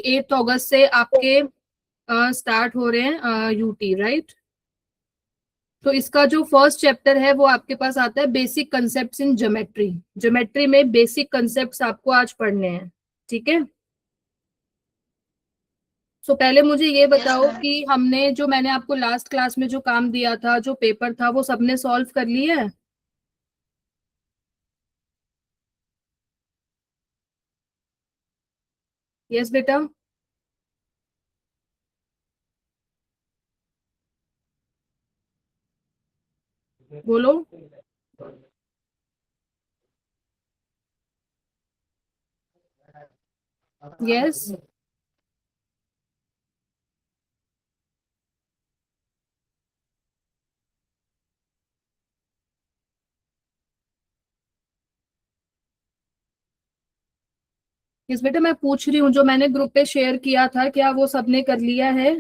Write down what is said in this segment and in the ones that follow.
8 अगस्त से आपके स्टार्ट हो रहे हैं यूटी, राइट। तो इसका जो फर्स्ट चैप्टर है वो आपके पास आता है basic concepts in geometry. Geometry में बेसिक कंसेप्ट्स आपको आज पढ़ने हैं, ठीक है। सो पहले मुझे ये बताओ कि हमने जो मैंने आपको लास्ट क्लास में जो काम दिया था, जो पेपर था, वो सबने सॉल्व कर लिया है? यस बेटा, बोलो। यस, यस बेटा, मैं पूछ रही हूँ जो मैंने ग्रुप पे शेयर किया था, क्या वो सबने कर लिया है?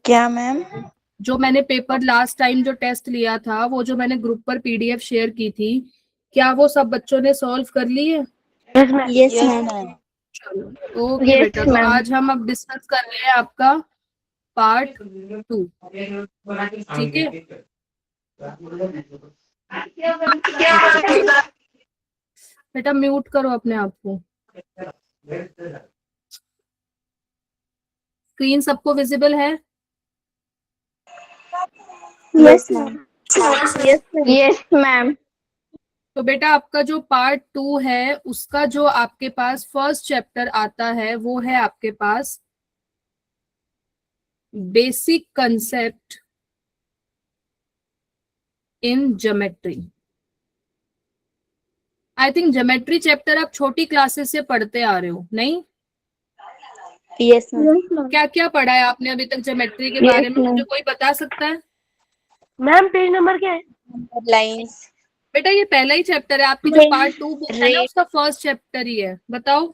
क्या मैम? जो मैंने पेपर लास्ट टाइम जो टेस्ट लिया था, वो जो मैंने ग्रुप पर पीडीएफ शेयर की थी, क्या वो सब बच्चों ने सॉल्व कर ली है? Yes ma'am. चलो ओके बेटा, तो आज हम अब डिस्कस कर रहे हैं आपका पार्ट 2, ठीक है। बेटा म्यूट करो अपने आप को। स्क्रीन सबको विजिबल है? Yes ma'am. Yes ma'am. तो बेटा आपका जो पार्ट 2 है, उसका जो आपके पास फर्स्ट चैप्टर आता है वो है आपके पास basic concept in geometry. I think geometry chapter आप छोटी क्लासेस से पढ़ते आ रहे हो, नहीं? Yes ma'am. क्या क्या पढ़ा है आपने अभी तक ज्योमेट्री के बारे में, मुझे कोई बता सकता है? मैम पेज नंबर क्या है? लाइंस। बेटा ये पहला ही चैप्टर है, आपकी जो पार्ट 2 बुक है ना, उसका फर्स्ट चैप्टर ही है, बताओ।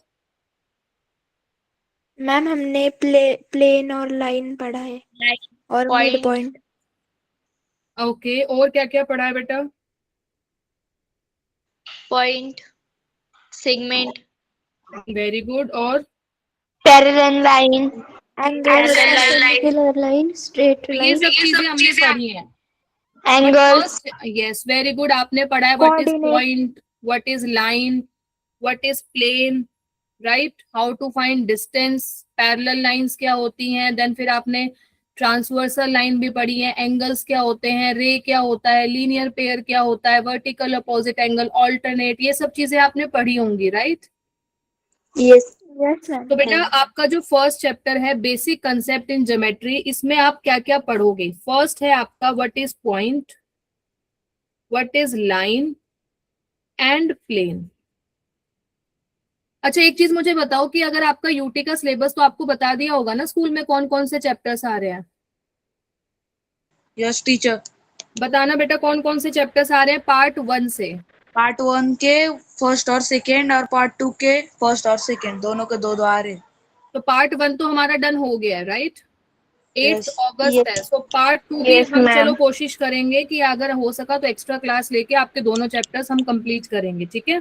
मैम हमने प्लेन और लाइन पढ़ा है और मिड पॉइंट। ओके, और क्या क्या पढ़ा है बेटा? Point, segment, very good. और parallel line, angles, perpendicular line, straight ये लाइन, सब चीजें हमने पढ़ी हैं। But angles, first, yes very good, आपने पढ़ा है what is coordinate. Point, what is line, what is plane, right, how to find distance, parallel lines क्या होती हैं, देन फिर आपने ट्रांसवर्सल लाइन भी पढ़ी है, एंगल्स क्या होते हैं, रे क्या होता है, लीनियर पेयर क्या होता है, वर्टिकल अपोजिट एंगल, ऑल्टरनेट, ये सब चीजें आपने पढ़ी होंगी, राइट। यस यस तो बेटा मैम। आपका जो फर्स्ट चैप्टर है बेसिक कंसेप्ट इन ज्योमेट्री, इसमें आप क्या क्या पढ़ोगे? फर्स्ट है आपका what is point, what is line and plane. अच्छा एक चीज मुझे बताओ कि अगर आपका यूटी का सिलेबस तो आपको बता दिया होगा ना स्कूल में कौन कौन से चैप्टर्स आ रहे हैं? Yes teacher. बताना बेटा कौन कौन से चैप्टर्स आ रहे हैं पार्ट 1 से। पार्ट 1 के फर्स्ट और सेकेंड और पार्ट 2 के फर्स्ट और सेकेंड, दोनों के दो दो आ रहे। तो पार्ट 1 तो हमारा डन हो गया है, राइट। 8 यस अगस्त है, सो पार्ट 2 भी हम चलो कोशिश करेंगे कि अगर हो सका तो एक्स्ट्रा क्लास लेके आपके दोनों चैप्टर्स हम कंप्लीट करेंगे, ठीक है।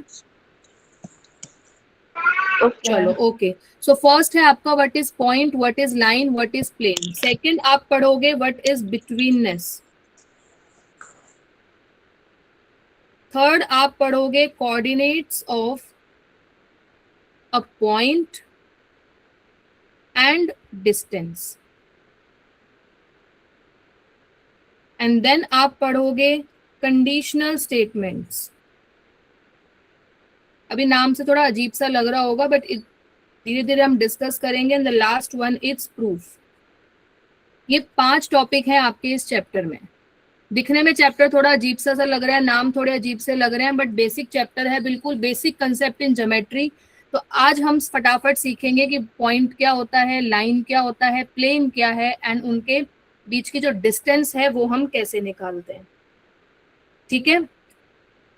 चलो ओके। सो फर्स्ट है आपका what is point, what is line, what is plane. Second आप पढ़ोगे व्हाट इज बिटवीननेस। थर्ड आप पढ़ोगे coordinates of a point and distance. And then आप पढ़ोगे कंडीशनल स्टेटमेंट्स। अभी नाम से थोड़ा अजीब सा लग रहा होगा बट धीरे धीरे हम डिस्कस करेंगे। And the last one is proof. ये 5 टॉपिक हैं आपके इस चैप्टर में। दिखने में चैप्टर थोड़ा अजीब सा लग रहा है, नाम थोड़े अजीब से लग रहे हैं, बट बेसिक चैप्टर है, बिल्कुल बेसिक कंसेप्ट इन ज्योमेट्री। तो आज हम फटाफट सीखेंगे कि पॉइंट क्या होता है, लाइन क्या होता है, प्लेन क्या है, एंड उनके बीच की जो डिस्टेंस है वो हम कैसे निकालते हैं, ठीक है।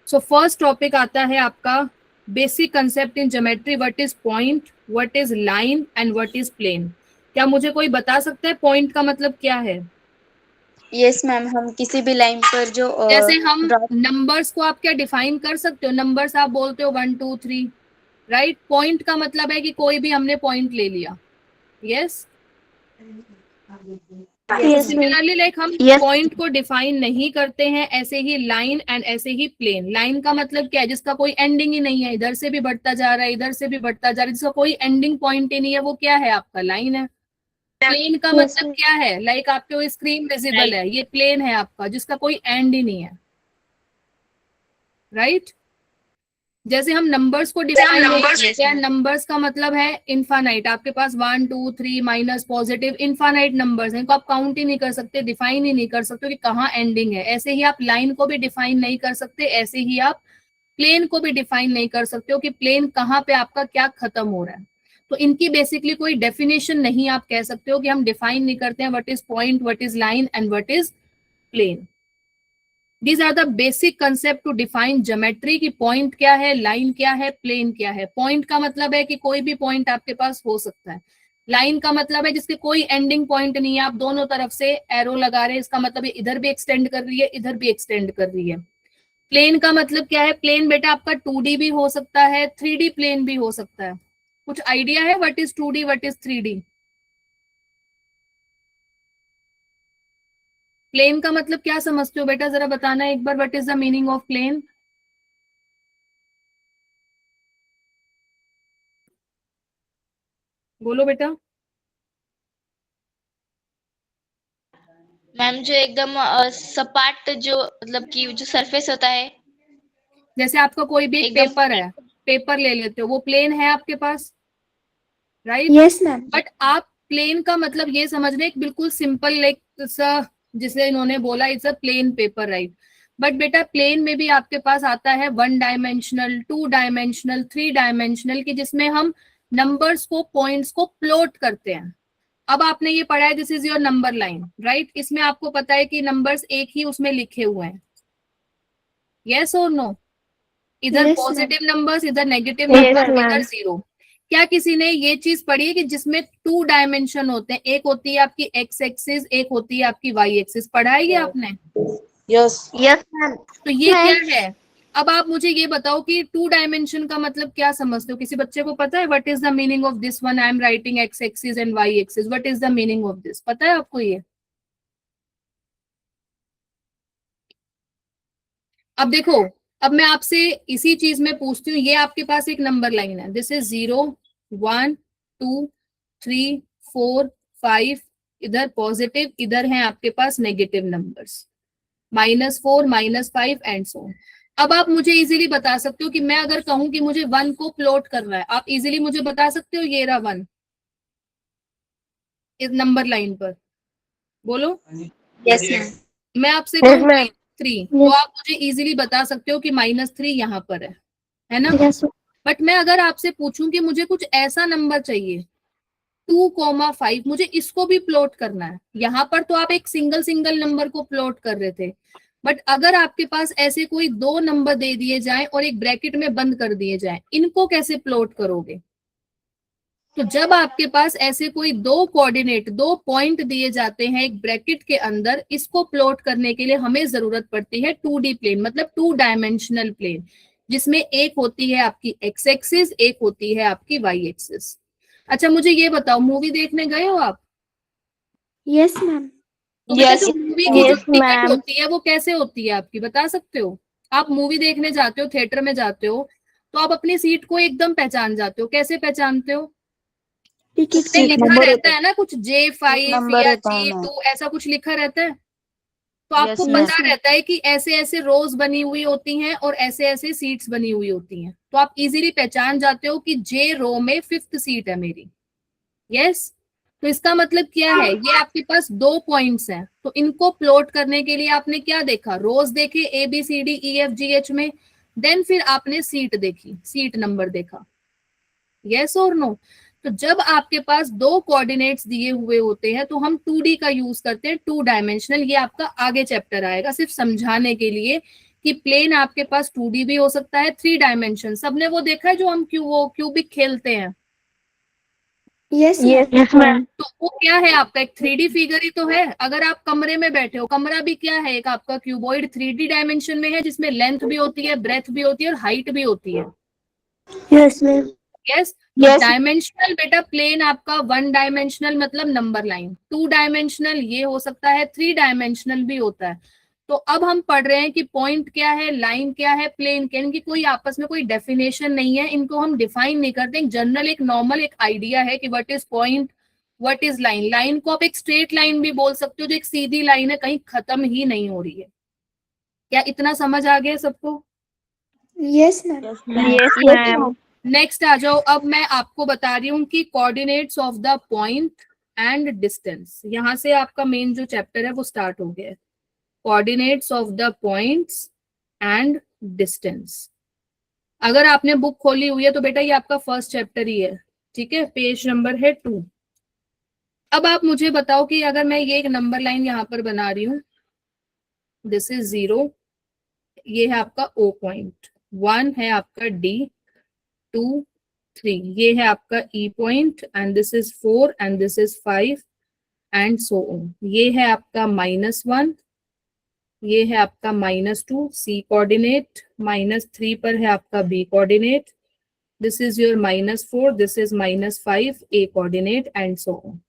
सो फर्स्ट टॉपिक आता है आपका basic concept in geometry, what is point, what is line and what is plane. क्या मुझे कोई बता सकता है पॉइंट का मतलब क्या है? यस मैम, हम किसी भी लाइन पर जो जैसे हम नंबर्स को आप क्या डिफाइन कर सकते हो? नंबर्स आप बोलते हो 1 2 3, राइट। पॉइंट का मतलब है कि कोई भी हमने पॉइंट ले लिया। यस। सिमिलरली लाइक हम पॉइंट को डिफाइन नहीं करते हैं, ऐसे ही लाइन एंड ऐसे ही प्लेन। लाइन का मतलब क्या है? जिसका कोई एंडिंग ही नहीं है, इधर से भी बढ़ता जा रहा है, इधर से भी बढ़ता जा रहा है, जिसका कोई एंडिंग पॉइंट ही नहीं है, वो क्या है? आपका लाइन है। प्लेन का मतलब क्या है? लाइक आपके वो स्क्रीन विजिबल है, ये प्लेन है आपका, जिसका कोई एंड ही नहीं है। राइट। जैसे हम नंबर्स को डिफाइन करते हैं, नंबर्स का मतलब है इनफाइनाइट। आपके पास 1 2 3 माइनस पॉजिटिव इनफाइनाइट नंबर्स हैं, इनको आप काउंट ही नहीं कर सकते, डिफाइन ही नहीं कर सकते कि कहाँ एंडिंग है। ऐसे ही आप लाइन को भी डिफाइन नहीं कर सकते, ऐसे ही आप प्लेन को भी डिफाइन नहीं कर सकते हो कि प्लेन कहाँ पे आपका क्या खत्म हो रहा है। तो इनकी बेसिकली कोई डेफिनेशन नहीं आप कह सकते हो कि हम डिफाइन नहीं करते हैं what is point, what is line and what is plane. These are the basic concept to define geometry कि पॉइंट क्या है, लाइन क्या है, प्लेन क्या है। पॉइंट का मतलब है कि कोई भी पॉइंट आपके पास हो सकता है। लाइन का मतलब है जिसके कोई एंडिंग पॉइंट नहीं है, आप दोनों तरफ से एरो लगा रहे हैं, इसका मतलब इधर भी एक्सटेंड कर रही है, इधर भी एक्सटेंड कर रही है। प्लेन का मतलब क्या है? प्लेन बेटा आपका 2D भी हो सकता है, 3D प्लेन भी हो सकता है। कुछ आइडिया है what is 2D, what is 3D? Plane का मतलब क्या समझते हो बेटा? जरा बताना एक बार, what is the meaning of plane? बोलो बेटा। मैम जो एकदम सपाट, जो मतलब कि जो सरफेस होता है, जैसे आपका कोई भी एक एकदम पेपर है, पेपर ले लेते हो, वो प्लेन है आपके पास, राइट? Yes ma'am. बट आप प्लेन का मतलब ये समझ रहे एक बिल्कुल सिंपल लाइक सा, जिसे इन्होंने बोला it's a plain paper, right? But बेटा प्लेन में भी आपके पास आता है 1 डायमेंशनल, 2 डायमेंशनल, 3 डायमेंशनल, की जिसमें हम नंबर्स को, पॉइंट्स को प्लॉट करते हैं। अब आपने ये पढ़ा है this is your number line, right? इसमें आपको पता है कि नंबर्स एक ही उसमें लिखे हुए हैं। यस और नो? इधर Yes, पॉजिटिव नंबर्स, इधर नेगेटिव Yes, नंबर, ma'am. इधर जीरो। क्या किसी ने ये चीज पढ़ी है कि जिसमें 2 डायमेंशन होते हैं? एक होती है आपकी एक्स एक्सिस, एक होती है आपकी वाई एक्सिस। पढ़ा है ये आपने? Yes yes ma'am. तो ये क्या है? अब आप मुझे ये बताओ कि 2 डायमेंशन का मतलब क्या समझते हो? किसी बच्चे को पता है what is the meaning of this one? I am writing X axis and Y axis, what is the meaning of this? पता है आपको ये? अब देखो, अब मैं आपसे इसी चीज में पूछती हूँ, ये आपके पास एक नंबर लाइन है, दिस इज 0 1 2 3 4 5, इधर पॉजिटिव, इधर है आपके पास नेगेटिव नंबर्स, -4 -5 एंड सो। अब आप मुझे इजीली बता सकते हो कि मैं अगर कहूं कि मुझे 1 को प्लॉट करना है, आप इजीली मुझे बता सकते हो ये रहा 1 इस नंबर लाइन पर? बोलो। Yes ma'am. मैं आपसे Yes, कहूँ ma'am. 3, तो आप मुझे इजीली बता सकते हो कि -3 यहाँ पर है ना? यस बट मैं अगर आपसे पूछूं कि मुझे कुछ ऐसा नंबर चाहिए 2,5, मुझे इसको भी प्लॉट करना है, यहाँ पर तो आप एक सिंगल सिंगल नंबर को प्लॉट कर रहे थे, बट अगर आपके पास ऐसे कोई 2 नंबर दे दिए जाएं और एक ब्रैकेट में बंद कर दिए जाएं, इनको कैसे प्लॉट करोगे? तो जब आपके पास ऐसे कोई 2 कोऑर्डिनेट, 2 पॉइंट दिए जाते हैं एक ब्रैकेट के अंदर, इसको प्लॉट करने के लिए हमें जरूरत पड़ती है 2D प्लेन, मतलब 2 डायमेंशनल प्लेन, जिसमें एक होती है आपकी एक्स एक्सिस, एक होती है आपकी वाई एक्सिस। अच्छा मुझे ये बताओ, मूवी देखने गए हो आप? Yes ma'am. तो बेटा यस जो मूवी की जो Yes, टिकट ma'am. होती है वो कैसे होती है आपकी, बता सकते हो? आप मूवी देखने जाते हो, थिएटर में जाते हो, तो आप अपनी सीट को एकदम पहचान जाते हो, कैसे पहचानते हो? टिकट उसमें के लिखा नंबर रहता रहता है ना कुछ J5 नंबर या रहता है ना। J2, ऐसा कुछ लिखा रहता है। तो आपको यस Yes, पता ma'am. रहता है कि ऐसे ऐसे रोज बनी हुई होती हैं और ऐसे ऐसे सीट्स बनी हुई होती हैं, तो आप इजीली पहचान जाते हो कि J रो में 5th सीट है मेरी। यस। तो इसका मतलब क्या है? ये आपके पास 2 पॉइंट्स हैं, तो इनको प्लॉट करने के लिए आपने क्या देखा? रोज देखे ABCDEFGH में, देन फिर आपने सीट देखी, सीट नंबर देखा। यस और नो? तो जब आपके पास 2 कोऑर्डिनेट्स दिए हुए होते हैं तो हम 2D का यूज करते हैं, 2 डायमेंशनल। ये आपका आगे चैप्टर आएगा सिर्फ समझाने के लिए कि प्लेन आपके पास 2D भी हो सकता है, 3 डायमेंशन। सबने वो देखा है जो हम वो क्यूबिक खेलते हैं, यस Yes, मैम। ma'am. तो वो क्या है आपका? एक 3D फिगर ही तो है। अगर आप कमरे में बैठे हो, कमरा भी क्या है? एक आपका क्यूबॉइड 3D डायमेंशन में है, जिसमें लेंथ भी होती है, ब्रेथ भी होती है और हाइट भी होती है। Yes ma'am. Yes. Yes. Dimensional बेटा प्लेन आपका 1 डायमेंशनल मतलब नंबर लाइन, 2 डायमेंशनल ये हो सकता है, 3 डायमेंशनल भी होता है। तो अब हम पढ़ रहे हैं कि पॉइंट क्या है, लाइन क्या है, प्लेन क्या है, इनकी कोई आपस में कोई डेफिनेशन नहीं है, इनको हम डिफाइन नहीं करते। एक जनरल एक नॉर्मल एक आइडिया है कि what is point, what is line. Line को आप एक स्ट्रेट लाइन भी बोल सकते हो जो एक सीधी लाइन है, कहीं खत्म ही नहीं हो रही है। क्या इतना समझ आ गया सबको? Yes ma'am. Yes ma'am. Next आ जाओ। अब मैं आपको बता रही हूँ कि coordinates of the point and distance. यहां से आपका मेन जो चैप्टर है वो स्टार्ट हो गया है, coordinates of the points and distance. अगर आपने बुक खोली हुई है तो बेटा ये आपका फर्स्ट चैप्टर ही है, ठीक है, पेज नंबर है 2। अब आप मुझे बताओ कि अगर मैं ये एक नंबर लाइन यहाँ पर बना रही हूँ, दिस इज 0, ये है आपका O पॉइंट, 1 है आपका D, 2 3 ये है आपका E point, and this is 4 and this is 5 and so on. ये है आपका -1, ये है आपका -2 C कोऑर्डिनेट, -3 पर है आपका B coordinate, this is your -4, this is -5 A coordinate and so on.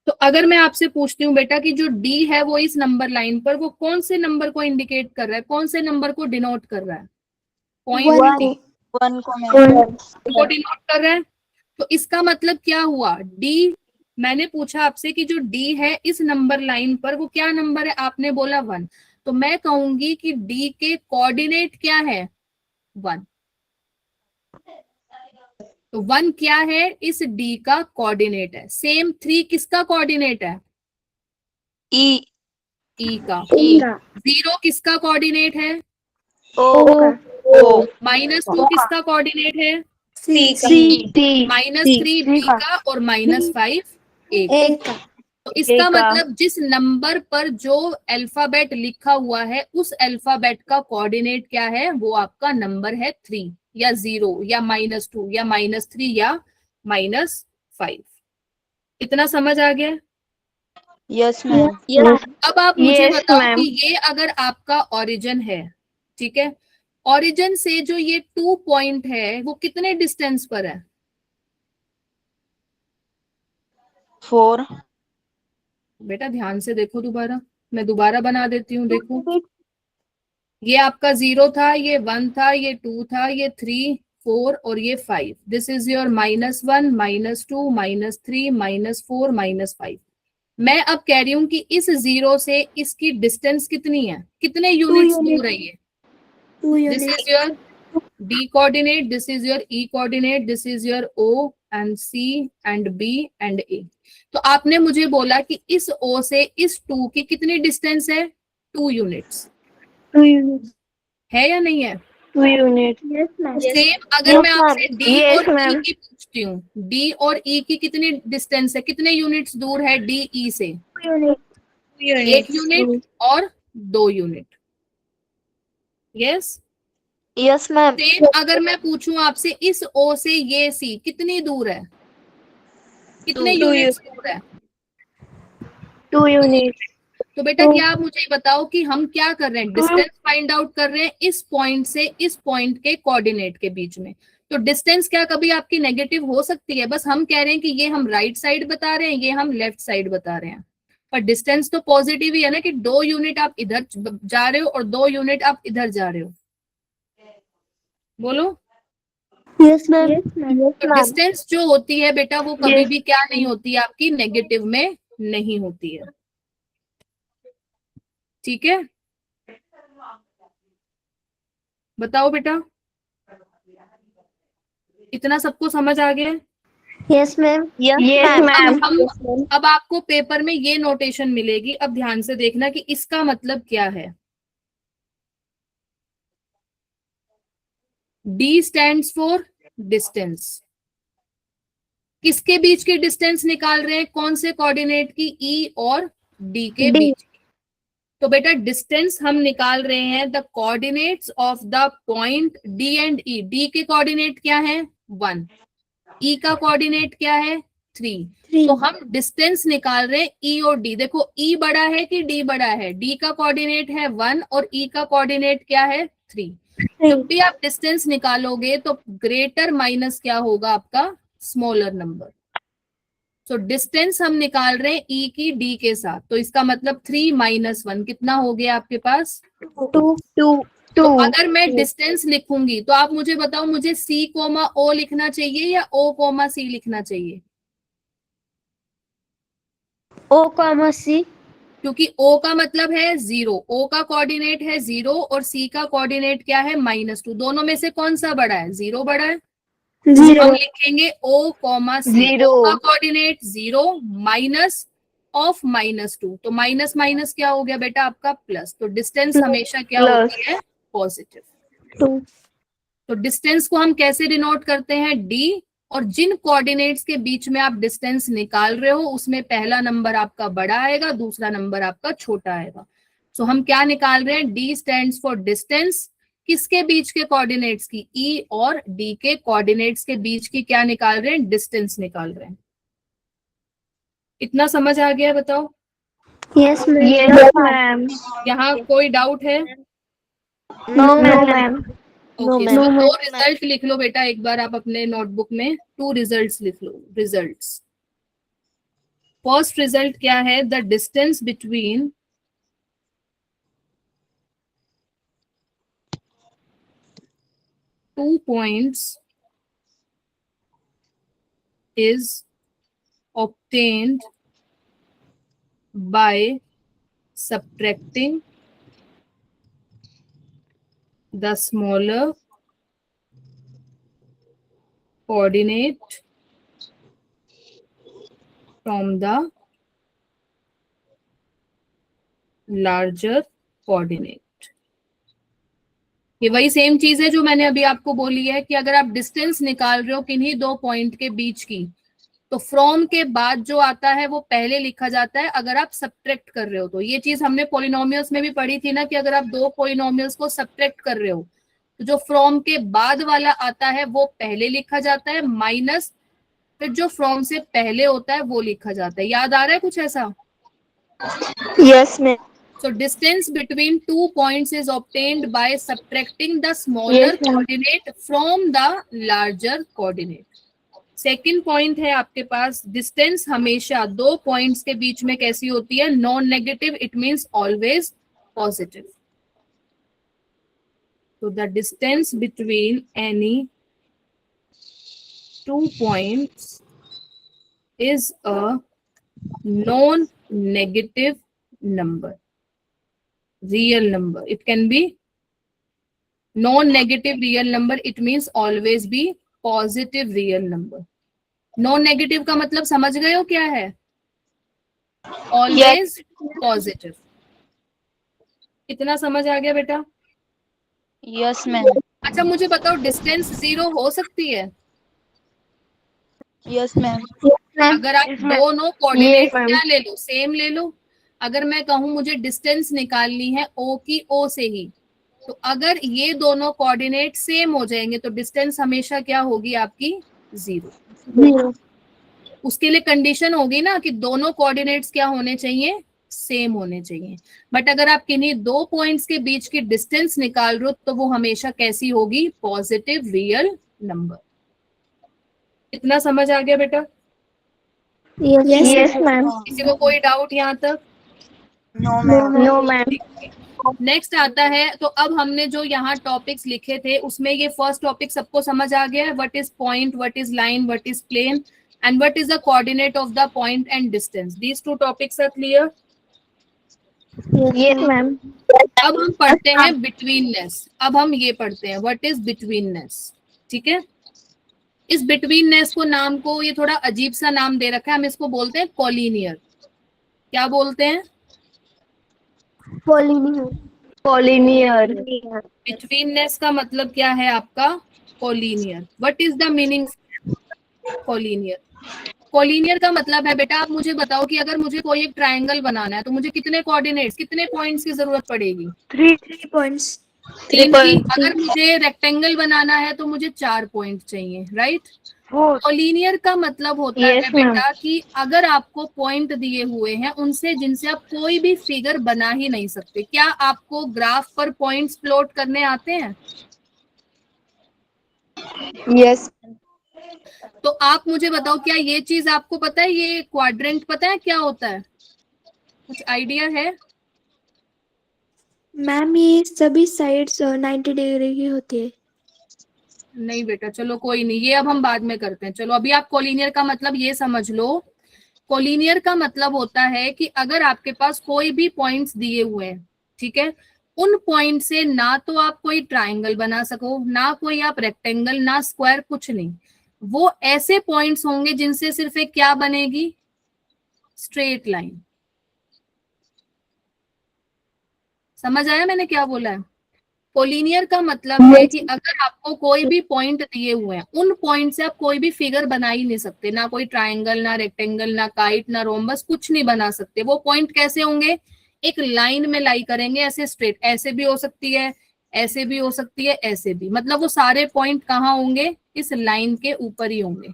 तो अगर मैं आपसे पूछती हूँ बेटा कि जो D है वो इस नंबर लाइन पर वो कौन से नंबर को इंडिकेट कर रहा है, कौन से नंबर को डिनोट कर रहा है? पॉइंट D 1 को डिनोट कर रहा है। तो इसका मतलब क्या हुआ? D, मैंने पूछा आपसे कि जो D है इस नंबर लाइन पर वो क्या नंबर है, आपने बोला 1, तो मैं कहूंगी कि D के कोऑर्डिनेट क्या है? 1। तो 1 क्या है? इस D का कोऑर्डिनेट है। सेम 3 किसका कोऑर्डिनेट है? ई E का। ई 0 किसका कोऑर्डिनेट है? ओ ओ -2 किसका कोऑर्डिनेट है? सी -3 B का और -5 A का। ए का। तो इसका A का। मतलब जिस नंबर पर जो अल्फाबेट लिखा हुआ है उस अल्फाबेट का कोऑर्डिनेट क्या है? वो आपका नंबर है 3 या 0 या -2 या -3 या -5। इतना समझ आ गया? Yes ma'am. अब आप मुझे Yes, बताओ ma'am. कि ये अगर आपका ओरिजिन है, ठीक है, ओरिजिन से जो ये 2 पॉइंट है वो कितने डिस्टेंस पर है? 4 बेटा ध्यान से देखो, दोबारा मैं दोबारा बना देती हूँ, देखो ये आपका 0 था, ये 1 था, ये 2 था, ये 3 4 और ये 5। This is your -1 -2 -3 -4 -5। मैं अब कह रही हूँ कि इस 0 से इसकी डिस्टेंस कितनी है, कितने यूनिट्स दूर है ये? 2 this unit. Is your D coordinate, this is your E coordinate, this is your O and C and B and A। तो आपने मुझे बोला कि इस O से इस 2 की कितनी डिस्टेंस है? 2 यूनिट्स 2 यूनिट। है या नहीं है? 2 यूनिट। Yes ma'am. सेम अगर मैं आपसे D Yes, और E ma'am. की पूछती हूँ, D और E की कितनी डिस्टेंस है, कितने यूनिट्स दूर है D E से? 2 यूनिट। 1 यूनिट और 2 unit. Yes. Yes ma'am. Same अगर मैं पूछूं आपसे इस O से ये C कितनी दूर है, कितने 2 यूनिट्स दूर है? 2 यूनिट। तो बेटा क्या आप मुझे बताओ कि हम क्या कर रहे हैं? डिस्टेंस फाइंड आउट कर रहे हैं इस पॉइंट से इस पॉइंट के कोऑर्डिनेट के बीच में। तो डिस्टेंस क्या कभी आपकी नेगेटिव हो सकती है? बस हम कह रहे हैं कि ये हम राइट साइड बता रहे हैं, ये हम लेफ्ट साइड बता रहे हैं, पर डिस्टेंस तो पॉजिटिव ही है ना, कि 2 यूनिट आप इधर जा रहे हो और 2 यूनिट आप इधर जा रहे हो। बोलो। Yes ma'am. तो डिस्टेंस जो होती है बेटा वो कभी भी क्या नहीं होती, आपकी नेगेटिव में नहीं होती है, ठीक है? बताओ बेटा, इतना सबको समझ आ गया? Yes ma'am. Yes ma'am. अब आपको पेपर में ये नोटेशन मिलेगी, अब ध्यान से देखना कि इसका मतलब क्या है। D stands for distance. किसके बीच की डिस्टेंस निकाल रहे हैं? कौन से कोऑर्डिनेट की? E और D के D। बीच। तो बेटा डिस्टेंस हम निकाल रहे हैं the coordinates of the point D and E। D के कोऑर्डिनेट क्या है? 1। E का कोऑर्डिनेट क्या है? 3। तो हम डिस्टेंस निकाल रहे हैं E और D। देखो E बड़ा है कि D बड़ा है? D का कोऑर्डिनेट है 1 और E का कोऑर्डिनेट क्या है? 3। जब भी आप डिस्टेंस निकालोगे तो ग्रेटर माइनस क्या होगा आपका, स्मॉलर नंबर। सो डिस्टेंस हम निकाल रहे हैं ई की डी के साथ, तो इसका मतलब 3 - 1 कितना हो गया आपके पास, 2 तो अगर मैं डिस्टेंस लिखूंगी तो आप मुझे बताओ, मुझे C, O लिखना चाहिए या O, C लिखना चाहिए? O, C। क्योंकि O का मतलब है 0, O का कोऑर्डिनेट है 0 और C का कोऑर्डिनेट क्या है, -2। दोनों में से कौन सा बड़ा है, 0 बड़ा है। तो हम 0 लिखेंगे O, C। Zero. O का कोऑर्डिनेट 0 माइनस ऑफ -2, तो माइनस माइनस क्या हो गया बेटा आपका प्लस। तो डिस्टेंस हमेशा क्या होती है, पॉजिटिव। 2 तो डिस्टेंस को हम कैसे डिनोट करते हैं, D, और जिन कोऑर्डिनेट्स के बीच में आप डिस्टेंस निकाल रहे हो उसमें पहला नंबर आपका बड़ा आएगा, दूसरा नंबर आपका छोटा आएगा। सो हम क्या निकाल रहे हैं, D स्टैंड्स फॉर डिस्टेंस, किसके बीच के कोऑर्डिनेट्स की, E और D के कोऑर्डिनेट्स के बीच की क्या निकाल रहे हैं, डिस्टेंस निकाल रहे हैं। इतना समझ आ गया, बताओ। Yes Yes, ma'am. यहाँ कोई डाउट है? No, ma'am. Okay, ma'am. तो 2 रिजल्ट लिख लो बेटा एक बार आप अपने नोटबुक में, 2 रिजल्ट्स लिख लो, रिजल्ट्स। फर्स्ट रिजल्ट क्या है, the distance between two points is obtained by subtracting the smaller coordinate from the larger coordinate। ये वही सेम चीज है जो मैंने अभी आपको बोली है कि अगर आप डिस्टेंस निकाल रहे हो किन्हीं 2 पॉइंट के बीच की, तो फ्रॉम के बाद जो आता है वो पहले लिखा जाता है अगर आप सब्ट्रैक्ट कर रहे हो। तो ये चीज हमने पॉलिनोमियल्स में भी पढ़ी थी ना, कि अगर आप 2 पॉलिनोमियल्स को सब्ट्रैक्ट कर रहे हो तो जो फ्रॉम के बाद वाला आता है वो पहले लिखा जाता है, माइनस फिर जो फ्रॉम से पहले होता है वो लिखा जाता है। याद आ रहा है कुछ ऐसा? Yes ma'am. So distance between 2 points is obtained by subtracting the smaller Yes, ma'am. coordinate from the larger coordinate. Second point है आपके पास, डिस्टेंस हमेशा 2 पॉइंट्स के बीच में कैसी होती है, non negative, it means always positive. तो the distance between any 2 points is a non-negative number, real number. It can be non-negative real number, it means always be positive real number. Non-negative का मतलब समझ गए हो क्या है, always positive। इतना समझ आ गया बेटा? Yes, ma'am. अच्छा मुझे बताओ, डिस्टेंस 0 हो सकती है? Yes, ma'am. अगर आप दोनों कोऑर्डिनेट क्या ले लो, सेम ले लो। अगर मैं कहूं मुझे डिस्टेंस निकालनी है O की O से ही, तो अगर ये दोनों कोऑर्डिनेट सेम हो जाएंगे तो डिस्टेंस हमेशा क्या होगी आपकी, 0। उसके लिए कंडीशन होगी ना कि दोनों कोऑर्डिनेट्स क्या होने चाहिए, सेम होने चाहिए। बट अगर आप किन्हीं 2 पॉइंट्स के बीच की डिस्टेंस निकाल रहे हो तो वो हमेशा कैसी होगी, पॉजिटिव रियल नंबर। इतना समझ आ गया बेटा? Yes ma'am. किसी को कोई डाउट यहाँ तक? No, ma'am. नेक्स्ट आता है, तो अब हमने जो यहाँ टॉपिक्स लिखे थे उसमें ये फर्स्ट टॉपिक सबको समझ आ गया है, what is point, what is line, what is plane and what is the coordinate of the point and distance. These 2 topics are clear? Yes, ma'am. अब हम पढ़ते हैं बिटवीननेस। अब हम ये पढ़ते हैं व्हाट इज बिटवीननेस। ठीक है, इस बिटवीननेस को नाम को ये थोड़ा अजीब सा नाम दे रखा है, हम इसको बोलते हैं कॉलिनियर। क्या बोलते हैं? Collinear. बिटवीननेस का मतलब क्या है आपका, collinear. What is the meaning collinear? Collinear का मतलब है बेटा, आप मुझे बताओ कि अगर मुझे कोई एक ट्रायंगल बनाना है तो मुझे कितने कोऑर्डिनेट्स, कितने पॉइंट्स की जरूरत पड़ेगी? 3 पॉइंट्स। 3 की। अगर मुझे रेक्टेंगल बनाना है तो मुझे 4 पॉइंट चाहिए, राइट? कॉलिनियर का मतलब होता है Yes, ma'am. बेटा कि अगर आपको पॉइंट दिए हुए हैं उनसे जिनसे आप कोई भी फिगर बना ही नहीं सकते। क्या आपको ग्राफ पर पॉइंट्स प्लॉट करने आते हैं? यस। तो आप मुझे बताओ, क्या ये चीज आपको पता है, ये क्वाड्रेंट पता है क्या होता है? कुछ आइडिया है? मैम ये सभी साइड्स 90 डिग्री की होती है। नहीं बेटा, चलो कोई नहीं, ये अब हम बाद में करते हैं। चलो अभी आप कोलिनियर का मतलब ये समझ लो। कोलिनियर का मतलब होता है कि अगर आपके पास कोई भी पॉइंट्स दिए हुए हैं, ठीक है, उन पॉइंट से ना तो आप कोई ट्राइंगल बना सको, ना कोई आप रेक्टेंगल, ना स्क्वायर, कुछ नहीं। वो ऐसे पॉइंट्स होंगे जिनसे सिर्फ एक क्या बनेगी? Straight line. समझ आया मैंने क्या बोला है? कोलिनियर का मतलब है कि अगर आपको कोई भी पॉइंट दिए हुए हैं, उन पॉइंट से आप कोई भी फिगर बना ही नहीं सकते, ना कोई ट्रायंगल, ना रेक्टेंगल, ना काइट, ना रोम्बस, कुछ नहीं बना सकते। वो पॉइंट कैसे होंगे? एक लाइन में लाई करेंगे, ऐसे स्ट्रेट। ऐसे भी हो सकती है, ऐसे भी हो सकती है, ऐसे भी। मतलब वो सारे पॉइंट कहाँ होंगे? इस लाइन के ऊपर ही होंगे।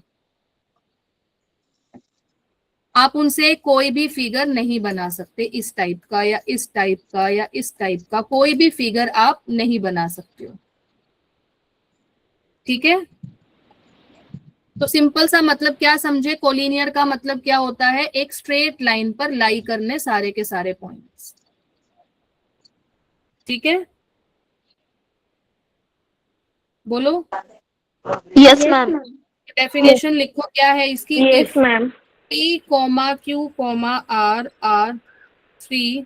आप उनसे कोई भी फिगर नहीं बना सकते, इस टाइप का या इस टाइप का या इस टाइप का कोई भी फिगर आप नहीं बना सकते हो। ठीक है, तो सिंपल सा मतलब क्या समझे? कोलिनियर का मतलब क्या होता है? एक स्ट्रेट लाइन पर लाई करने सारे के सारे पॉइंट्स। ठीक है, बोलो। Yes, ma'am. डेफिनेशन लिखो, क्या है इसकी? Yes, if ma'am. P, Q, R are three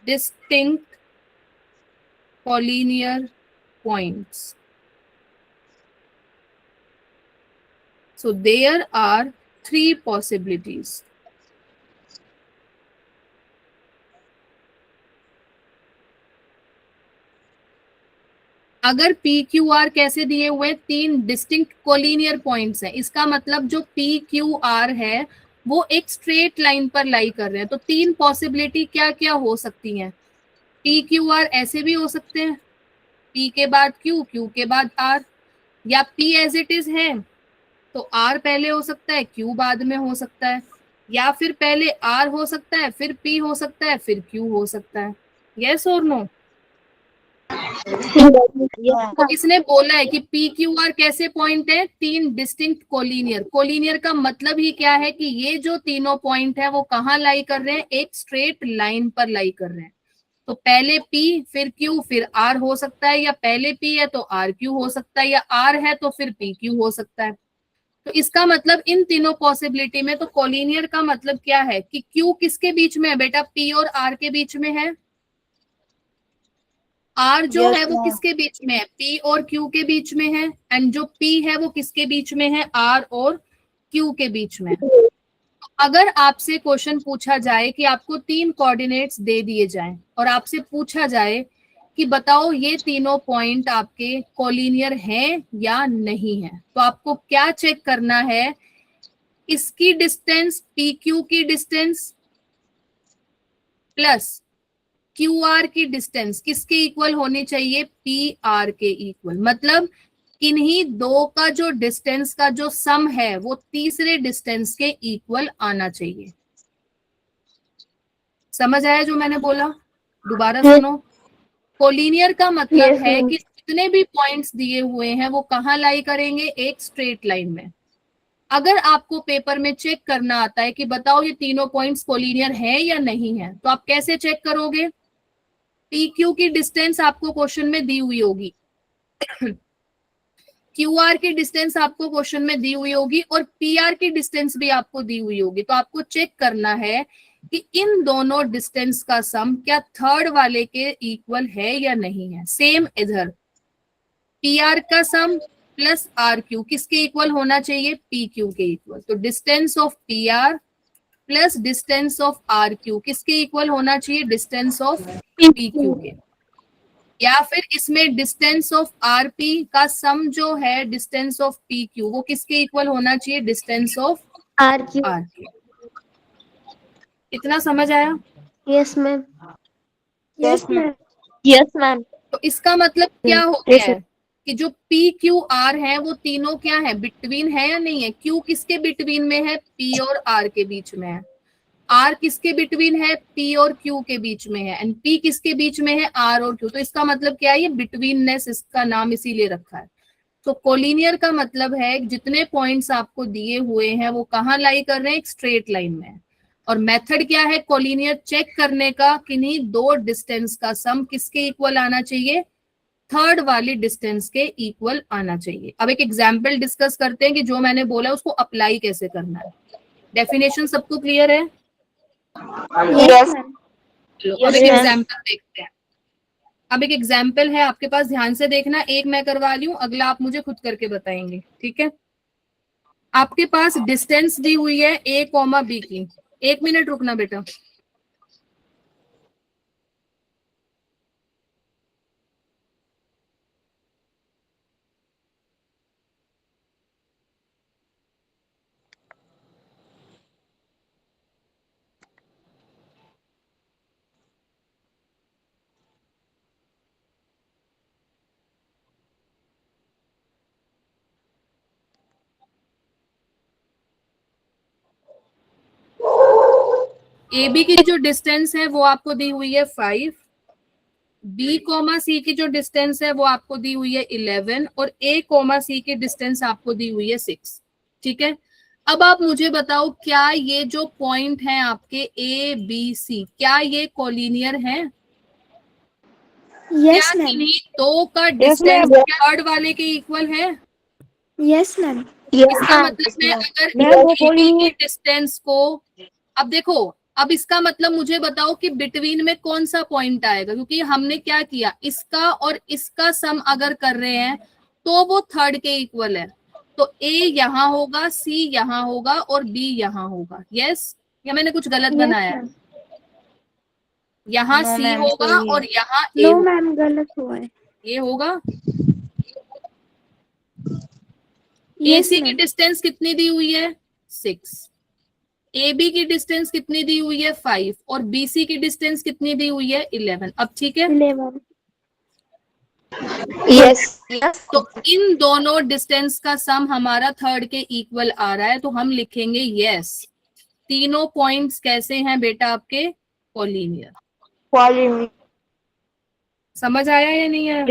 distinct collinear points, so there are three possibilities. अगर पी क्यू आर कैसे दिए हुए? तीन डिस्टिंक्ट कोलिनियर पॉइंट्स हैं। इसका मतलब जो पी क्यू आर है वो एक स्ट्रेट लाइन पर लाई कर रहे हैं। तो तीन पॉसिबिलिटी क्या क्या हो सकती हैं? पी क्यू आर ऐसे भी हो सकते हैं, पी के बाद क्यू, क्यू के बाद आर, या पी एज इट इज है तो आर पहले हो सकता है, क्यू बाद में हो सकता है, या फिर पहले आर हो सकता है, फिर पी हो सकता है, फिर क्यू हो सकता है। यस और नो? तो इसने बोला है कि पी क्यू आर कैसे पॉइंट है? तीन डिस्टिंक्ट कोलिनियर। कोलिनियर का मतलब ही क्या है? कि ये जो तीनों पॉइंट है वो कहाँ लाई कर रहे हैं? एक स्ट्रेट लाइन पर लाई कर रहे हैं। तो पहले पी फिर क्यू फिर आर हो सकता है, या पहले पी है तो आर क्यू हो सकता है, या आर है तो फिर पी क्यू हो सकता है। तो इसका मतलब इन तीनों पॉसिबिलिटी में, तो कोलिनियर का मतलब क्या है? कि क्यू किसके बीच में है बेटा? पी और आर के बीच में है। आर जो है वो किसके बीच में है? पी और क्यू के बीच में है। एंड जो पी है वो किसके बीच में है? आर और क्यू के बीच में। अगर आपसे क्वेश्चन पूछा जाए कि आपको तीन कोऑर्डिनेट्स दे दिए जाएं और आपसे पूछा जाए कि बताओ ये तीनों पॉइंट आपके कोलिनियर हैं या नहीं है, तो आपको क्या चेक करना है? इसकी डिस्टेंस, पी क्यू की डिस्टेंस प्लस क्यू आर की डिस्टेंस किसके इक्वल होनी चाहिए? पी आर के इक्वल। मतलब इन्हीं दो का जो डिस्टेंस का जो सम है वो तीसरे डिस्टेंस के इक्वल आना चाहिए। समझ आया जो मैंने बोला? दोबारा सुनो। कोलिनियर का मतलब Yes, है ma'am. कि जितने भी पॉइंट्स दिए हुए हैं वो कहाँ लाई करेंगे? एक स्ट्रेट लाइन में। अगर आपको पेपर में चेक करना आता है कि बताओ ये तीनों पॉइंट्स कोलिनियर है या नहीं है, तो आप कैसे चेक करोगे? पी क्यू की डिस्टेंस आपको क्वेश्चन में दी हुई होगी, क्यू आर की डिस्टेंस आपको क्वेश्चन में दी हुई होगी, और पी आर की डिस्टेंस भी आपको दी हुई होगी। तो आपको चेक करना है कि इन दोनों डिस्टेंस का सम क्या थर्ड वाले के इक्वल है या नहीं है। सेम इधर पी आर का सम प्लस आर क्यू किसके इक्वल होना चाहिए? पी क्यू के इक्वल। तो distance of P R plus distance of R Q किसके इक्वल होना चाहिए? डिस्टेंस ऑफ पी क्यू के। या फिर इसमें डिस्टेंस ऑफ आर पी का सम जो है डिस्टेंस ऑफ पी क्यू वो किसके इक्वल होना चाहिए? Distance of RQ. R Q. इतना समझ आया? Yes, ma'am. Yes ma'am. Yes, ma'am. तो इसका मतलब क्या हो Yes, गया है? कि जो पी क्यू आर है वो तीनों क्या है, बिटवीन है या नहीं है? क्यू किसके बिटवीन में है? पी और आर के बीच में है। आर किसके बिटवीन है? पी और क्यू के बीच में है। एंड पी किसके बीच में है? आर और क्यू। तो इसका मतलब क्या है? ये बिटवीननेस, इसका नाम इसीलिए रखा है। तो कोलिनियर का मतलब है जितने पॉइंट्स आपको दिए हुए हैं वो कहाँ लाई कर रहे हैं? एक स्ट्रेट लाइन में। और मेथड क्या है कोलिनियर चेक करने का? किन्हीं दो डिस्टेंस का सम किसके इक्वल आना चाहिए? थर्ड वाली डिस्टेंस के इक्वल आना चाहिए। अब एक एग्जाम्पल डिस्कस करते हैं कि जो मैंने बोला उसको अप्लाई कैसे करना है। डेफिनेशन सबको क्लियर है? Yes ma'am. अब एक एग्जाम्पल देखते हैं। अब एक एग्जाम्पल है आपके पास, ध्यान से देखना। एक मैं करवा ली हूँ, अगला आप मुझे खुद करके बताएंगे, ठीक है? आपके पास डिस्टेंस दी हुई है ए कॉमा बी की। 1 मिनट रुकना बेटा। ए बी की जो डिस्टेंस है वो आपको दी हुई है 5। बी कॉमा सी की जो डिस्टेंस है वो आपको दी हुई है 11 और ए कॉमा सी की डिस्टेंस आपको दी हुई है 6। ठीक है, अब आप मुझे बताओ क्या ये जो पॉइंट है आपके ए बी सी, क्या ये कोलिनियर है? यस क्या मैम। किन्हीं दो का डिस्टेंस थर्ड वाले के इक्वल है? Yes ma'am. इसका मतलब है अगर ए की डिस्टेंस को, अब देखो, अब इसका मतलब मुझे बताओ कि बिटवीन में कौन सा पॉइंट आएगा, क्योंकि हमने क्या किया, इसका और इसका सम अगर कर रहे हैं तो वो थर्ड के इक्वल है। तो ए यहाँ होगा, सी यहाँ होगा और बी यहाँ होगा। यस, या मैंने कुछ गलत बनाया है? यहाँ सी होगा और यहाँ ए नो होगा। मैम, गलत हुआ है। ये होगा। यस एसी की मैम। डिस्टेंस कितनी दी हुई है? 6। ए बी की डिस्टेंस कितनी दी हुई है? 5 और बीसी की डिस्टेंस कितनी दी हुई है? 11। अब ठीक है, 11। यस। तो इन दोनों डिस्टेंस का सम हमारा थर्ड के इक्वल आ रहा है, तो हम लिखेंगे यस, तीनों पॉइंट्स कैसे हैं बेटा आपके? कोलिनियर। समझ आया या नहीं आया?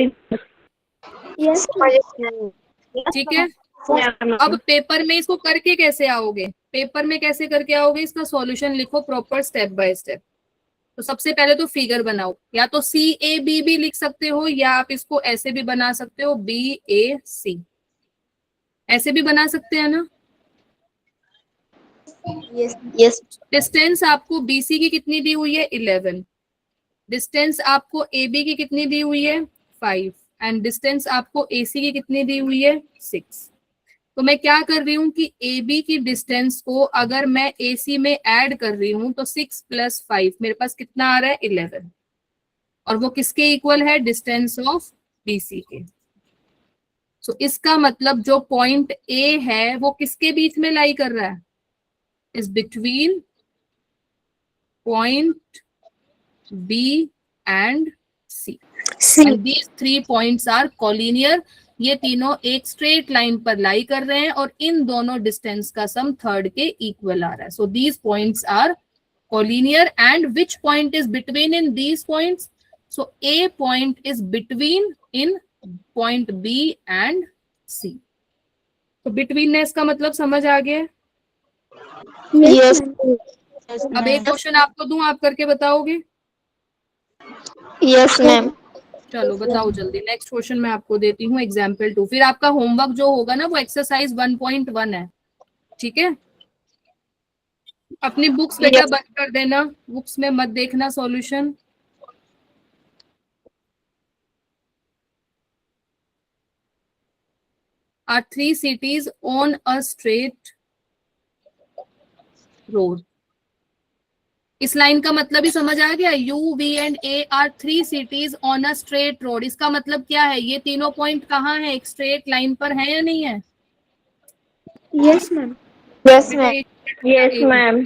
Yes ma'am. ठीक है, अब पेपर में इसको करके कैसे आओगे? पेपर में कैसे करके आओगे? इसका सॉल्यूशन लिखो प्रॉपर स्टेप बाय स्टेप। तो सबसे पहले तो फिगर बनाओ, या तो सी ए बी भी लिख सकते हो या आप इसको ऐसे भी बना सकते हो, बी ए सी, ऐसे भी बना सकते हैं ना। यस। डिस्टेंस आपको बीसी की कितनी दी हुई है? 11। डिस्टेंस आपको ए बी की कितनी दी हुई है? 5। एंड डिस्टेंस आपको ए सी की कितनी दी हुई है? 6। तो मैं क्या कर रही हूँ कि ए बी की डिस्टेंस को अगर मैं ए सी में ऐड कर रही हूँ तो 6 + 5 मेरे पास कितना आ रहा है? 11। और वो किसके इक्वल है? डिस्टेंस ऑफ बीसी के। सो इसका मतलब जो पॉइंट ए है वो किसके बीच में लाई कर रहा है? Is between point B and C. And these 3 points are collinear. ये तीनों एक स्ट्रेट लाइन पर लाई कर रहे हैं और इन दोनों डिस्टेंस का सम थर्ड के इक्वल आ रहा है। So these points are collinear. And which point is between in these points? So A point is between in point B and C. तो betweenness का मतलब समझ आ गया? यस अब एक क्वेश्चन आपको दूं, आप करके बताओगे? Yes ma'am. चलो बताओ जल्दी। नेक्स्ट क्वेश्चन मैं आपको देती हूँ एग्जाम्पल 2। फिर आपका होमवर्क जो होगा ना वो एक्सरसाइज 1.1 है, ठीक है? अपनी बुक्स बेटा बंद कर देना, बुक्स में मत देखना solution. Are 3 cities on a straight road? इस लाइन का मतलब ही समझ आ गया? U V and A are 3 cities on a straight road। इसका मतलब क्या है? ये तीनों पॉइंट कहाँ है? एक स्ट्रेट लाइन पर है या नहीं है? Yes ma'am. यस बेटा ma'am. Yes ma'am.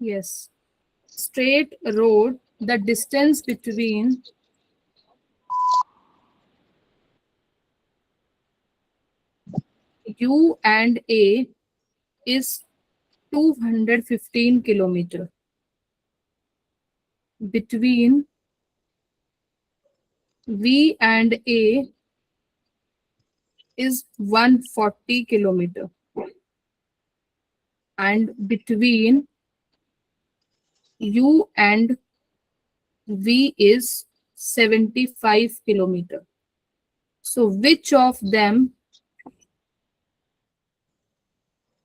Yes. Straight road, the distance between U and A is 215 kilometer. Between V and A is 140 kilometer. And between U and V is 75 kilometer. So which of them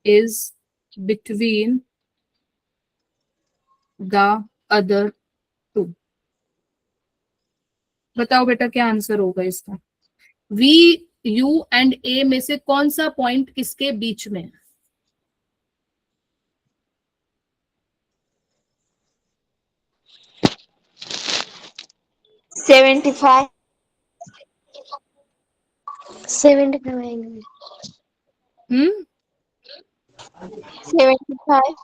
is between the other two? बताओ बेटा क्या answer होगा इसका? V, U and A में से कौन सा point किसके बीच में है? 75. 75 आएंगे। 75.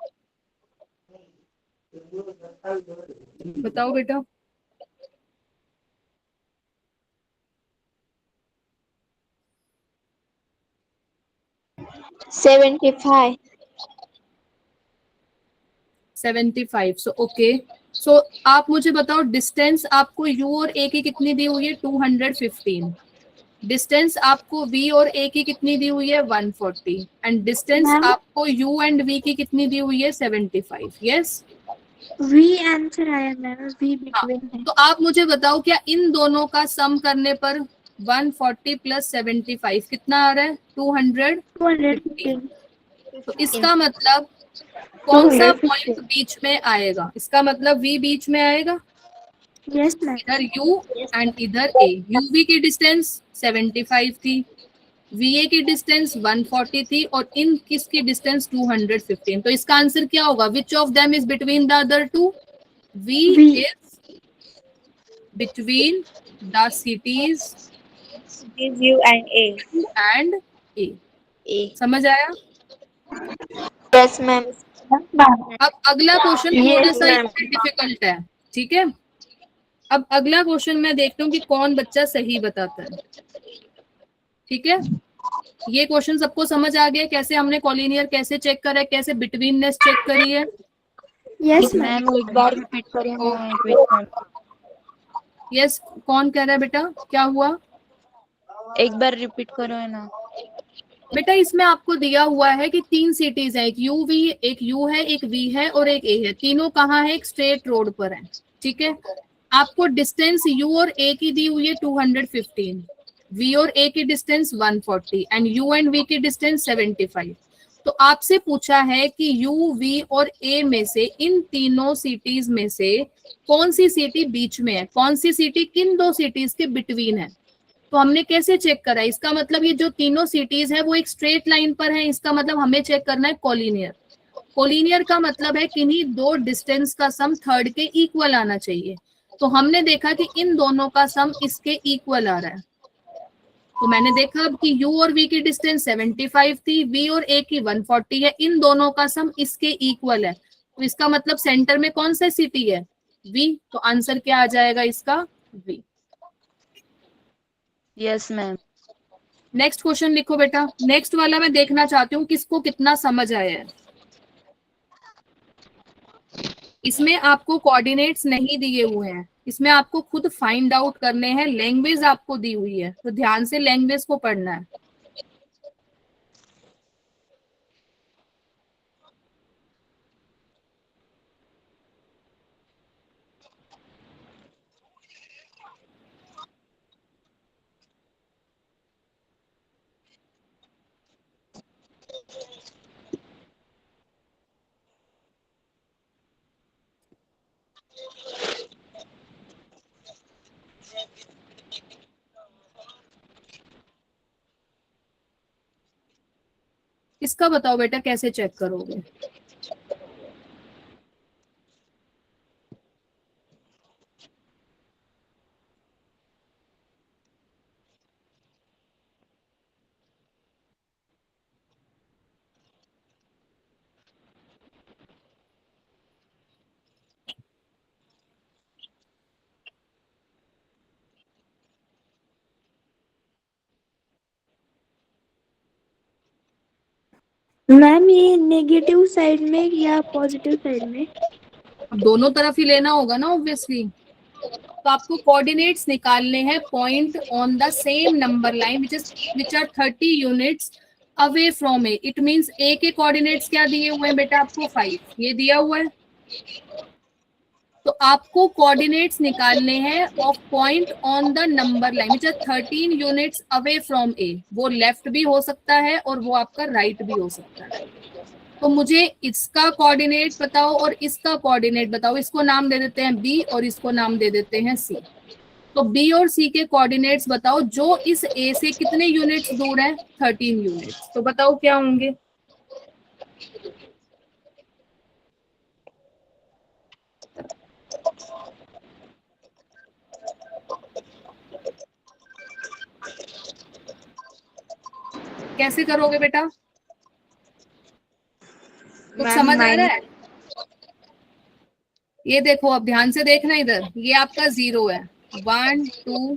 बताओ बेटा। 75. 75। सो ओके, सो आप मुझे बताओ डिस्टेंस आपको U और A की कितनी दी हुई है? 215। डिस्टेंस आपको V और A की कितनी दी हुई है? 140। एंड डिस्टेंस मैम आपको U एंड V की कितनी दी हुई है? 75। यस। वी आंसर आया मैम, वी बिटवीन है। तो आप मुझे बताओ क्या इन दोनों का सम करने पर 140 प्लस 75 कितना आ रहा है? 215। 215. तो इसका मतलब कौन सा पॉइंट 215. बीच में आएगा? इसका मतलब V बीच में आएगा, यस मैम। इधर U एंड इधर A। UV की डिस्टेंस 75 थी, VA की डिस्टेंस 140 थी और इन किसकी डिस्टेंस 215। तो इसका आंसर क्या होगा? Which of them is between the other two? V V is between the cities is U and A. U and A। A. समझ आया? Yes ma'am. अब अगला क्वेश्चन थोड़ा यस सा मैम। इसमें डिफिकल्ट है, ठीक है? अब अगला क्वेश्चन मैं देखता हूँ कि कौन बच्चा सही बताता है, ठीक है? ये क्वेश्चन सबको समझ आ गया कैसे हमने कॉलिनियर कैसे चेक करा है, कैसे बिटवीननेस चेक करी है? Yes ma'am. मैम एक बार रिपीट करिए ना, ओके। एक मिनट। यस, कौन कह रहा है बेटा? क्या हुआ एक बार रिपीट करो है ना। बेटा? इसमें आपको दिया हुआ है कि 3 सिटीज है, एक यू वी, एक यू है, एक वी है और एक ए है। तीनों कहाँ है? एक स्ट्रेट रोड पर है, ठीक है? आपको डिस्टेंस यू और ए की दी हुई है 215, वी और ए की distance 140 and U and V की डिस्टेंस 75। तो आपसे पूछा है कि यू, वी और ए में से इन तीनों सिटीज में से कौन सी सिटी बीच में है, कौन सी सिटी किन दो सिटीज के बिटवीन है? तो हमने कैसे चेक करा? इसका मतलब ये जो तीनों सिटीज है वो एक स्ट्रेट लाइन पर है, इसका मतलब हमें चेक करना है कॉलिनियर। कोलिनियर का मतलब है किन्हीं दो डिस्टेंस का सम थर्ड के इक्वल आना चाहिए। तो हमने देखा कि इन दोनों का सम इसके इक्वल आ रहा है। तो मैंने देखा अब कि U और V की डिस्टेंस 75 थी, V और A की 140 है, इन दोनों का सम इसके इक्वल है। तो इसका मतलब सेंटर में कौन सा सिटी है? V। तो आंसर क्या आ जाएगा इसका? V। Yes ma'am. Next question लिखो बेटा। नेक्स्ट वाला मैं देखना चाहती हूँ किसको कितना समझ आया है। इसमें आपको कोऑर्डिनेट्स नहीं दिए हुए हैं, इसमें आपको खुद फाइंड आउट करने हैं। लैंग्वेज आपको दी हुई है तो ध्यान से लैंग्वेज को पढ़ना है। इसका बताओ बेटा कैसे चेक करोगे? मैम ये नेगेटिव साइड में या पॉजिटिव साइड में? अब दोनों तरफ ही लेना होगा ना ऑब्वियसली। तो आपको कोऑर्डिनेट्स निकालने हैं point on the same number line which are 30 units away from A. It means A के कोऑर्डिनेट्स क्या दिए हुए हैं बेटा आपको 5, ये दिया हुआ है। तो आपको कोऑर्डिनेट्स निकालने हैं of point on the number line which are 13 units away from A. वो लेफ्ट भी हो सकता है और वो आपका राइट भी हो सकता है। तो मुझे इसका कोऑर्डिनेट बताओ और इसका कोऑर्डिनेट बताओ। इसको नाम दे देते हैं बी और इसको नाम दे देते हैं सी। तो बी और सी के कोऑर्डिनेट्स बताओ जो इस ए से कितने यूनिट्स दूर है, 13 यूनिट्स। तो बताओ क्या होंगे। कैसे करोगे बेटा, कुछ मैम समझ आ रहा माइनस है? ये देखो अब ध्यान से देखना इधर, ये आपका 0 है। 1 2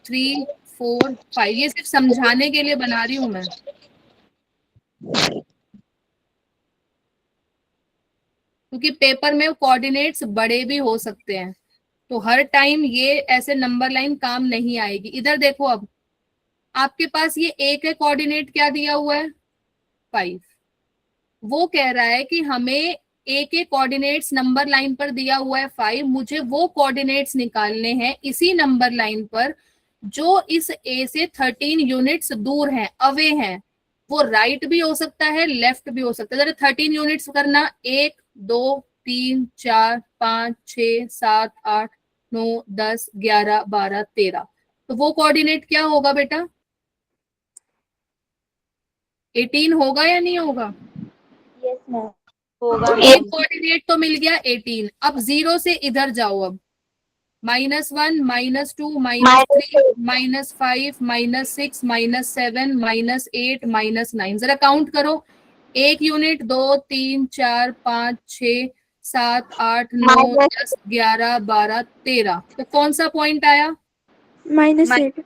3 4 5, ये सिर्फ समझाने के लिए बना रही हूं मैं, क्योंकि पेपर में कोऑर्डिनेट्स बड़े भी हो सकते हैं। तो हर टाइम ये ऐसे नंबर लाइन काम नहीं आएगी। इधर देखो अब आपके पास ये ए के कोऑर्डिनेट क्या दिया हुआ है, 5। वो कह रहा है कि हमें ए के कोऑर्डिनेट्स नंबर लाइन पर दिया हुआ है 5, मुझे वो कोऑर्डिनेट्स निकालने हैं इसी नंबर लाइन पर जो इस ए से 13 यूनिट्स दूर हैं, अवे हैं। वो राइट भी हो सकता है, लेफ्ट भी हो सकता है। जरा 13 यूनिट्स करना, 1 2 3 4 5 6 7 8 9 10 11 12 13। तो वो कोऑर्डिनेट क्या होगा बेटा, 18 होगा या नहीं होगा? Yes ma'am. तो एक कोऑर्डिनेट तो मिल गया 18। अब 0 से इधर जाओ, अब -1 -2 -3 -5 -6 -7 -8 -9, जरा काउंट करो। 1 यूनिट, 2 3 4 5 6 7 8 9 10 11 12 13। तो कौन सा पॉइंट आया? -8।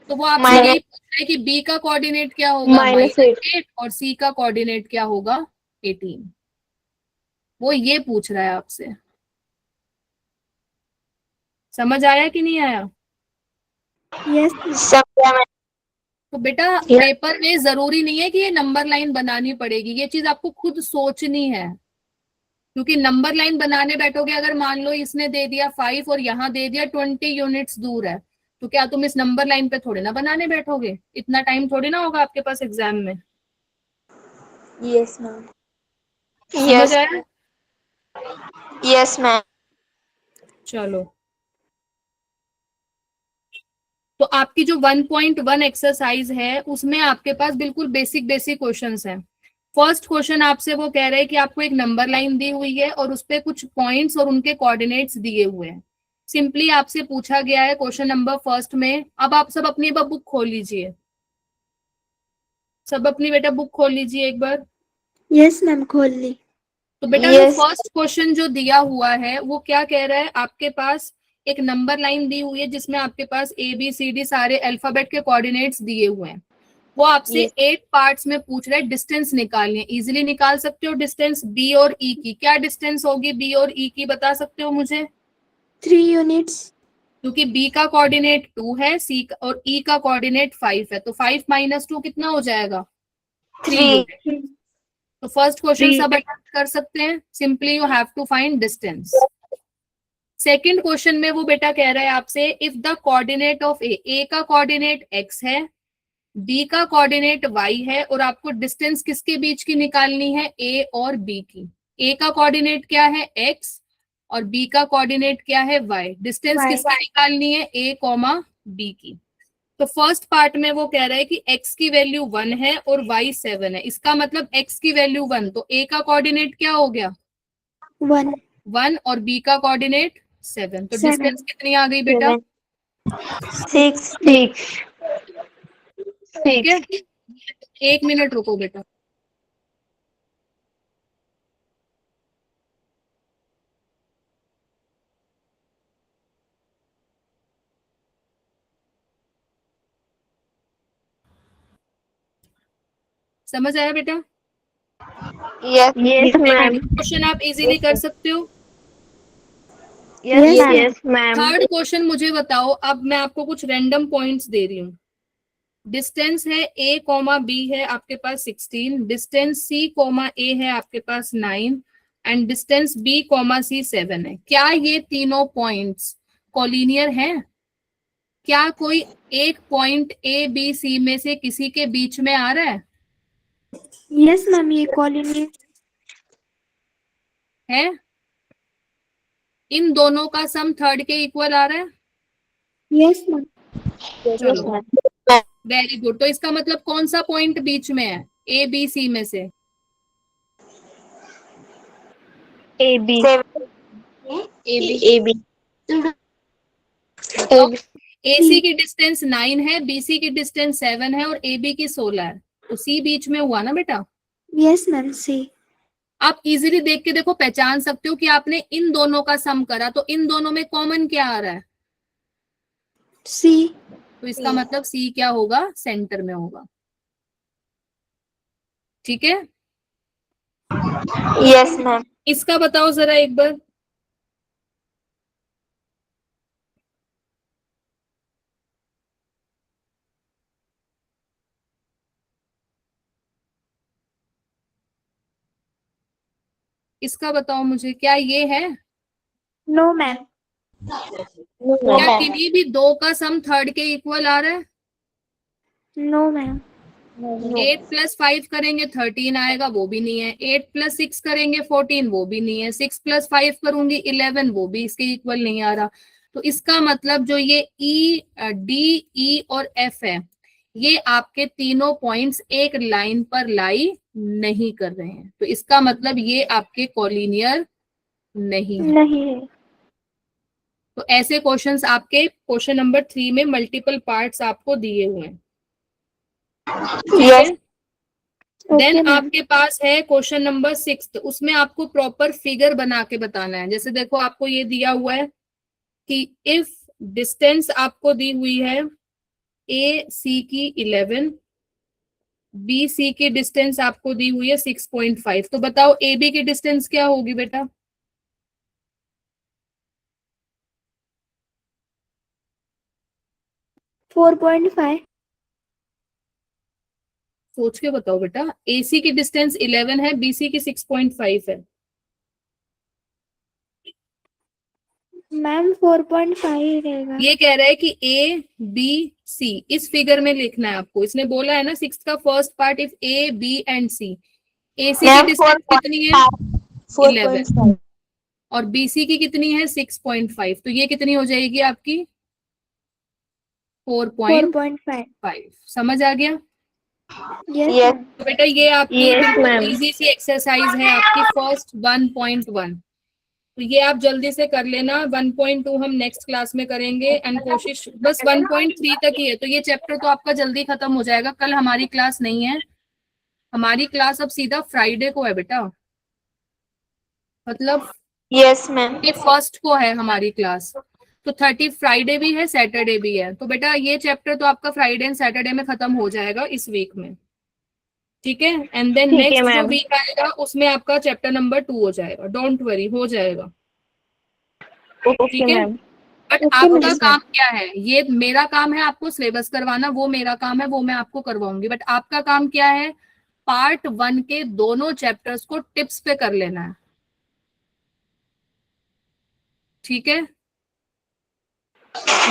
तो वो आपसे यही पूछ रहा है कि बी का कोऑर्डिनेट क्या होगा, -8, और सी का कोऑर्डिनेट क्या होगा, 18। वो ये पूछ रहा है आपसे। समझ आया कि नहीं आया? यस। तो बेटा पेपर में जरूरी नहीं है कि ये नंबर लाइन बनानी पड़ेगी, ये चीज आपको खुद सोचनी है। क्योंकि नंबर लाइन बनाने बैठोगे, अगर मान लो इसने दे दिया 5 और यहाँ दे दिया 20 यूनिट्स दूर है, तो क्या तुम इस नंबर लाइन पे थोड़े ना बनाने बैठोगे? इतना टाइम थोड़ी ना होगा आपके पास एग्जाम में। Yes ma'am. समझ आया? Yes ma'am. चलो, तो आपकी जो 1.1 एक्सरसाइज है उसमें आपके पास बिल्कुल बेसिक बेसिक क्वेश्चंस हैं। फर्स्ट क्वेश्चन आपसे वो कह रहे हैं कि आपको एक नंबर लाइन दी हुई है और उस पर कुछ पॉइंट्स और उनके कोऑर्डिनेट्स दिए हुए हैं। सिंपली आपसे पूछा गया है क्वेश्चन नंबर फर्स्ट में। अब आप सब अपनी बुक खोल लीजिए, सब अपनी बेटा बुक खोल लीजिए एक बार। यस मैम, खोल ली। तो बेटा जो फर्स्ट क्वेश्चन जो दिया हुआ है वो क्या कह रहा है, आपके पास एक नंबर लाइन दी हुई है जिसमें आपके पास ABCD सारे अल्फाबेट के कोऑर्डिनेट्स दिए हुए हैं। वो आपसे 8 पार्ट्स में पूछ रहा है, डिस्टेंस निकालनी है। इजीली निकाल सकते हो डिस्टेंस बी और ई की। क्या डिस्टेंस होगी बी और ई की, बता सकते हो मुझे? 3 यूनिट्स। क्योंकि बी का कोऑर्डिनेट 2 है, सी और ई का कोऑर्डिनेट 5 है, तो 5 - 2 कितना हो जाएगा, 3 यूनिट। तो फर्स्ट क्वेश्चन सब अटेम्प्ट कर सकते हैं। Simply you have to find distance. Second question में वो बेटा कह रहा है आपसे, if the coordinate of A का कोऑर्डिनेट x है, बी का कोऑर्डिनेट y है, और आपको डिस्टेंस किसके बीच की निकालनी है, a और b की। a का कोऑर्डिनेट क्या है, x, और b का कोऑर्डिनेट क्या है, y। डिस्टेंस किसकी निकालनी है, a, b की। तो फर्स्ट पार्ट में वो कह रहा है कि x की वैल्यू 1 है और y 7 है। इसका मतलब x की वैल्यू 1, तो a का कोऑर्डिनेट क्या हो गया, 1 1, और b का कोऑर्डिनेट 7। तो डिस्टेंस कितनी आ गई बेटा, 6। ठीक है। 1 मिनट रुको बेटा। समझ आया बेटा? Yes. Yes, ma'am. क्वेश्चन आप इजीली कर सकते हो। Yes, ma'am. Yes, ma'am. Third question मुझे बताओ, अब मैं आपको कुछ रैंडम पॉइंट्स दे रही हूँ। डिस्टेंस है a कॉमा b है आपके पास 16, डिस्टेंस c कॉमा a है आपके पास 9 and distance b comma c 7 है। क्या ये तीनों पॉइंट्स कोलिनियर हैं? क्या कोई एक पॉइंट a b c में से किसी के बीच में आ रहा है? Yes, ma'am. ये कॉलिनियर है? इन दोनों का सम थर्ड के इक्वल आ रहा है? Yes, ma'am. चलो, वेरी गुड। तो इसका मतलब कौन सा पॉइंट बीच में है ए बी सी में से? AB. AB. AC की डिस्टेंस 9 है, BC की डिस्टेंस 7 है और AB की 16 है, तो C बीच में हुआ ना बेटा। Yes, ma'am. C. आप इजीली देख के देखो, पहचान सकते हो कि आपने इन दोनों का सम करा, तो इन दोनों में कॉमन क्या आ रहा है? C. तो इसका मतलब C क्या होगा? सेंटर में होगा। ठीक है, Yes, ma'am. इसका बताओ जरा एक बार। इसका बताओ मुझे, क्या ये है? No, ma'am. क्या किन्हीं भी दो का सम थर्ड के इक्वल आ रहा है? No, ma'am. 8 + 5 करेंगे 13 आएगा, वो भी नहीं है। 8 + 6 करेंगे 14, वो भी नहीं है। 6 + 5 करूंगी 11, वो भी इसके इक्वल नहीं आ रहा। तो इसका मतलब जो ये ई डी ई और एफ है, ये आपके तीनों पॉइंट्स एक लाइन पर लाई नहीं कर रहे हैं, तो इसका मतलब ये आपके कोलिनियर नहीं है। नहीं है। तो ऐसे क्वेश्चंस आपके क्वेश्चन नंबर 3 में मल्टीपल पार्ट्स आपको दिए हुए हैं। Yes. Then Okay, ma'am. आपके पास है क्वेश्चन नंबर 6, उसमें आपको प्रॉपर फिगर बना के बताना है। जैसे देखो, आपको ये दिया हुआ है कि इफ डिस्टेंस आपको दी हुई है ए सी की 11, बी सी की डिस्टेंस आपको दी हुई है 6.5, तो बताओ ए बी की डिस्टेंस क्या होगी बेटा? फोर 4.5. सोच के बताओ बेटा। ए सी की डिस्टेंस 11 है, बी सी की 6.5 है। मैम 4.5 रहेगा। ये कह रहा है कि ए बी सी इस फिगर में लिखना है आपको। इसने बोला है ना 6 का first part, if A B and C. A C की Ma'am, डिस्टेंस कितनी है? 11 4.5. और बी सी की कितनी है? 6.5। तो ये कितनी हो जाएगी आपकी? 4.5। समझ आ गया? Yes, Yes. ma'am. तो बेटा ये आपकी Yes, बिल्कुल ma'am. इजी सी एक्सरसाइज है आपकी फर्स्ट 1.1। तो ये आप जल्दी से कर लेना। 1.2 हम नेक्स्ट क्लास में करेंगे एंड कोशिश बस 1.3 तक ही है, तो ये चैप्टर तो आपका जल्दी खत्म हो जाएगा। कल हमारी क्लास नहीं है, हमारी क्लास अब सीधा फ्राइडे को है बेटा, मतलब Yes, ma'am. ये फर्स्ट को है हमारी क्लास। तो 30 फ्राइडे भी है, सैटरडे भी है, तो बेटा ये चैप्टर तो आपका फ्राइडे एंड सैटरडे में खत्म हो जाएगा इस वीक में। ठीक है, एंड देन ठीक है, नेक्स्ट जो मैम। वीक आएगा उसमें आपका चैप्टर नंबर 2 हो जाएगा। डोंट वरी, हो जाएगा। ओके ठीक है, मैम। बट Okay, आपका ma'am. काम क्या है? ये मेरा काम है आपको सिलेबस करवाना, वो मेरा काम है, वो मैं आपको करवाऊंगी। बट आपका काम क्या है? पार्ट 1 के दोनों चैप्टर्स को टिप्स पे कर लेना है। ठीक है,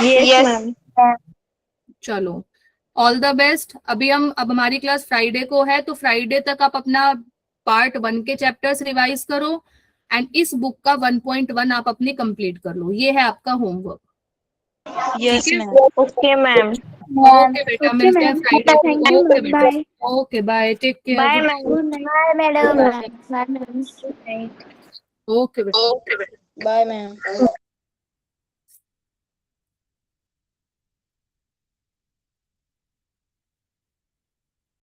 यस Yes. मैम। चलो, ऑल द बेस्ट। अब हमारी क्लास फ्राइडे को है, तो फ्राइडे तक आप अपना पार्ट 1 के चैप्टर्स रिवाइज करो एंड इस बुक का 1.1 आप अपनी कंप्लीट कर लो। ये है आपका होमवर्क। Yes, ठीक है? ma'am. Okay ma'am. ओके बेटा, Okay, मिलते हैं ma'am. फ्राइडे Thank को। you, okay ma'am. बेटा, Bye. Okay bye, take care. Bye ma'am. Good night. Bye, madam. Okay बेटा। Bye, ma'am.